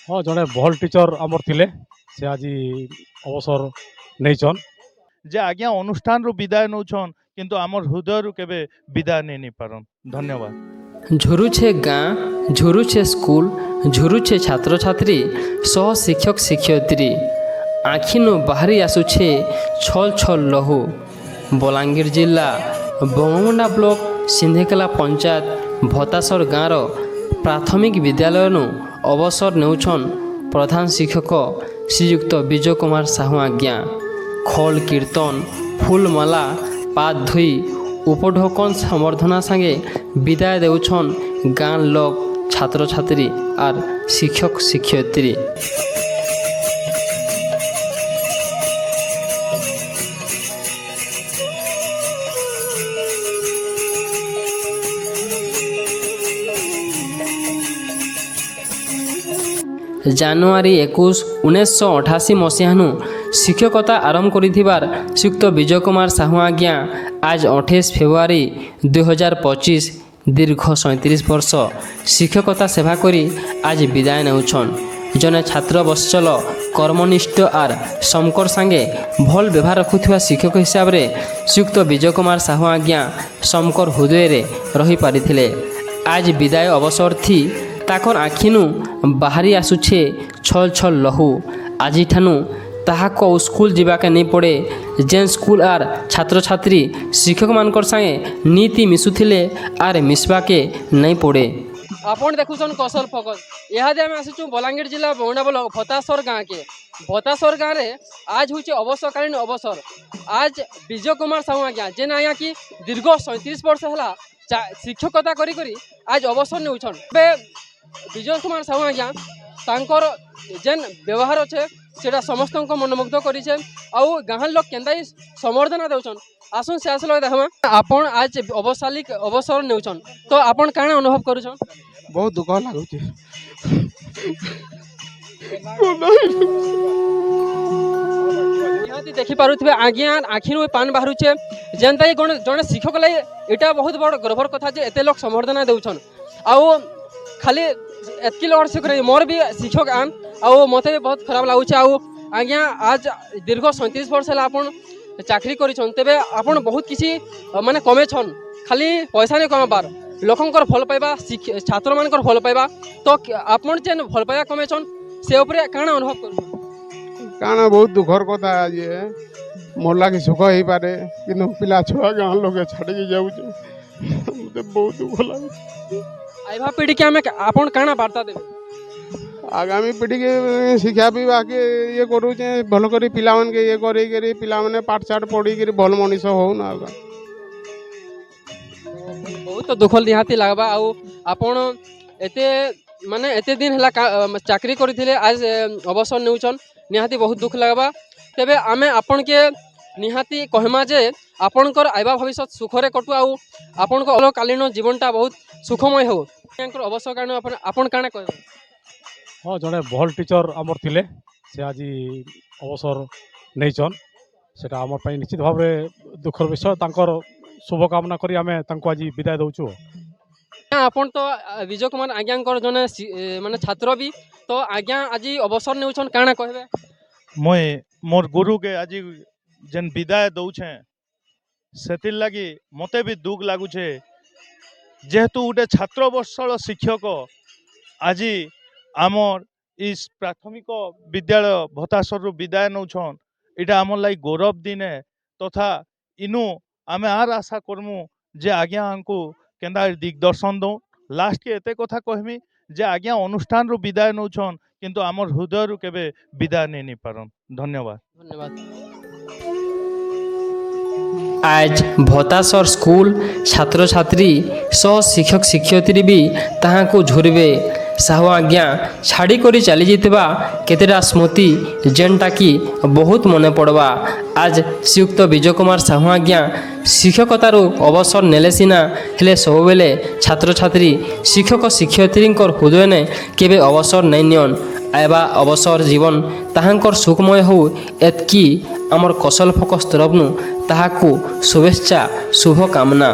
हाँ जड़े भल टीचर आमर थिले से आज अवसर नहीं जे आज्ञा अनुष्ठान रु विदाय नौछन किंतु आमर हृदय रु केबे विदाय नहीं पारन। धन्यवाद। झुरुछे गाँ झुरुछे स्कूल झुरुछे छात्र छात्री सह शिक्षक शिक्षयित्री आखिनु बाहरी आसुछे छल छल लहू। बलांगीर जिला बंगमुंडा ब्लॉक सिंधेकेला पंचायत भतासर गाँर प्राथमिक विद्यालय अवसर नेउछन प्रधान शिक्षक श्रीयुक्त विजय कुमार साहू आज्ञा। खोल कीर्तन फूलमाला पात धुई उपढोकन संबर्धना संगे विदाय देउछन गाँ लोक छात्र छात्री और शिक्षक शिक्षयित्री। ଜାନୁଆରୀ 21 1988 ମସିହାନୁ ଶିକ୍ଷକତା ଆରମ୍ଭ କରିଥିବାର ଶ୍ରୀଯୁକ୍ତ ବିଜୟ କୁମାର ସାହୁ ଆଜ୍ଞା ଆଜ 28 ଫେବୃଆରୀ 2025 ଦୀର୍ଘ 37 ବର୍ଷ ଶିକ୍ଷକତା ସେବା କରି ଆଜ ବିଦାୟ ନେଉଛନ୍। ଜଣେ ଛାତ୍ର ବତ୍ସଳ କର୍ମନିଷ୍ଠ ଆର୍ ସମକର ସାଙ୍ଗେ ଭଲ ବ୍ୟବହାର ରଖୁଥିବା ଶିକ୍ଷକ ହିସାବରେ ଶ୍ରୀଯୁକ୍ତ ବିଜୟ କୁମାର ସାହୁ ଆଜ୍ଞା ସମକର ହୃଦୟରେ ରହିପାରିଥିଲେ। ଆଜ ବିଦାୟ ଅବସର ଥି ତାକର ଆଖିନୁ ବାହାରି ଆସୁଛେ ଛଲ ଛଲ ଲହୁ। ଆଜିଠାନୁ ତାହାକୁ ସ୍କୁଲ ଯିବାକେ ନେଇ ପଡ଼େ ଯେନ୍ ସ୍କୁଲ ଆର୍ ଛାତ୍ରଛାତ୍ରୀ ଶିକ୍ଷକମାନଙ୍କର ସାଙ୍ଗେ ନୀତି ମିଶୁଥିଲେ ଆର୍ ମିଶବାକେ ନେଇ ପଡ଼େ। ଆପଣ ଦେଖୁଛନ୍ କୌଶଲ ଫୋକସ ଇହାଦେ ଆମେ ଆସିଛୁ ବଲାଙ୍ଗୀର ଜିଲ୍ଲା ବଉଣ୍ଡା ବ୍ଲକ ଭତାସର ଗାଁକେ। ଭତାସର ଗାଁରେ ଆଜ ହେଉଛି ଅବସରକାଳୀନ ଅବସର। ଆଜ ବିଜୟ କୁମାର ସାହୁ ଆଜ୍ଞା ଯେନ୍ ଆଜ୍ଞା କି ଦୀର୍ଘ 37 ବର୍ଷ ହେଲା ଶିକ୍ଷକତା କରି କରି ଆଜ ଅବସର ନେଉଛନ୍। ଏବେ ବିଜୟ କୁମାର ସାହୁ ଆଜ୍ଞା ତାଙ୍କର ଯେନ୍ ବ୍ୟବହାର ଅଛେ ସେଟା ସମସ୍ତଙ୍କ ମନମୁଗ୍ଧ କରିଛେ ଆଉ ଗାଁ ଲୋକ କେନ୍ତା ସମ୍ବର୍ଦ୍ଧନା ଦେଉଛନ୍। ଆସୁନ୍ ସେ ଆସିଲେ ଦେଖମା ଆପଣ ଆଜ ଅବସର ନେଉଛନ୍ ତ ଆପଣ କାଣା ଅନୁଭବ କରୁଛନ୍? बहुत दुख लगुच निहाती देखि पारुथिबे आज्ञा आखिनु पान बाहरुछे जेनता जने शिक्षक लाई एटा बहुत बड़ गर्वर कथा जे एते लोक संबर्धना देउछन। आउ खाली एतकी लोग शिक्षक मोर भी शिक्षक आन आउ मते भी बहुत खराब लागुछे। आउ आज्ञा आज दीर्घ 37 वर्ष है आपन चाकरी करिछन तेबे आपन बहुत किसी माने कमे छन खाली पैसा नहीं कमाबार लोकंकर भल पाइबा छात्र मानकर भल पाइबा तो आपन जेन भल पाइबा कमे छन से ऊपर काना अनुभव करू काना बहुत दुखर कथा ये मोर लागे सुख हो पारे किंतु पिला छुआ गाँ लोग छाड़ी जाऊे मते बहुत दुख लागे। आइबा पीढ़ी के हमें आपन काना वार्ता देबे आगामी पीढ़ी के शिक्षा विभाग के ये करूचे भल करी पिला मन के ये करी करी पिला माने पाठ साठ पढ़ी करी भल मनीष हो ना। बहुत दुख निहाती लगवा आउ आपण एते माने एते दिन हला चाकरी करथिले आज अवसर नेउछन निहाती बहुत दुख लगवा। तेबे आमे आपण के निहाती कहमा जे आपणकर आइबा भविष्य सुखरे कटु आउ आपणको अलकालीन जीवनटा बहुत सुखमय हो यांकर अवसर कारण आपण काना कहबे? हाँ जड़े भल टीचर आमर थिले से आज अवसर नहीं सेटा आमर पाई निश्चित भाव दुखर विषय तांकर शुभकामना करी आमे तांको आज विदाय दउछु। आपण तो विजय कुमार आज्ञा जने माने छात्र भी तो आज्ञा आज अवसर नेउछन काना कहबे? मुई मोर गुरु के आज जेन विदाय दउछे सेतिर लगी मते भी दुख लागुछे जेहेतु गोटे छात्र बत्सल शिक्षक आज आमर इस प्राथमिक विद्यालय भतासर विदाय नौछन इटा आमर लाई गौरव दिने तथा इनु आमे आर आशा करमु जे आज्ञा हमको केंदा दिग्दर्शन दो। लास्ट के एते कथा कहमी जे आज्ञा अनुष्ठान रु विदाय नौछन किंतु आमर हृदय रु केबे विदाय नहीं पारन। धन्यवाद। धन्यवाद। आज भतासर स्कूल छात्र छात्री सह शिक्षक शिक्षयित्री भी ताहाको झुरबे साहू आज्ञा छाड़ी करी चली जाइतिबा केतेटा स्मृति जेनटा कि बहुत मने पड़वा। आज श्रीयुक्त विजय कुमार साहू आज्ञा शिक्षकतार अवसर नेले सिना हेले सब बेले छात्र छात्री शिक्षक शिक्षयित्री हृदय ने केबे अवसर नहीं नियन आइबा अवसर जीवन ताहांकर सुखमय हो एतकी आमर कौशल फोकस तरफनु ताहाकू शुभेच्छा शुभकामना।